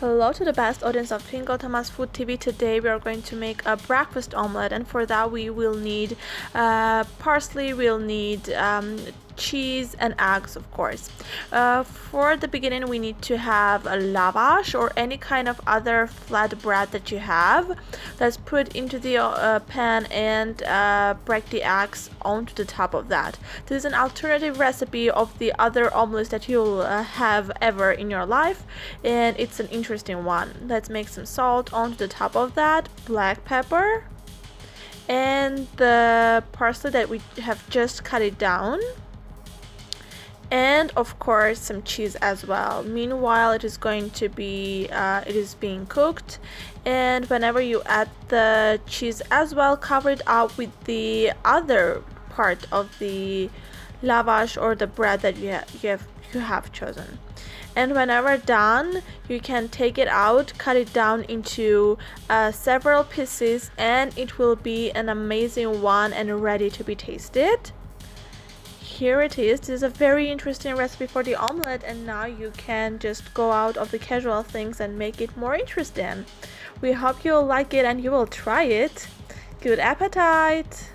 Hello to the best audience of Twinkle Thomas Food TV. Today we are going to make a breakfast omelette, and for that we will need parsley, we'll need cheese and eggs, of course. For the beginning we need to have a lavash or any kind of other flat bread that you have. Let's put into the pan and break the eggs onto the top of that. This is an alternative recipe of the other omelets that you'll have ever in your life, and it's an interesting one. Let's make some salt onto the top of that, black pepper, and the parsley that we have just cut it down, and of course some cheese as well. Meanwhile, it is going to be it is being cooked, and whenever you add the cheese as well, cover it up with the other part of the lavash or the bread that you have chosen. And whenever done, you can take it out, cut it down into several pieces, and it will be an amazing one and ready to be tasted. Here it is. This is a very interesting recipe for the omelette, and now you can just go out of the casual things and make it more interesting. We hope you'll like it and you will try it. Good appetite!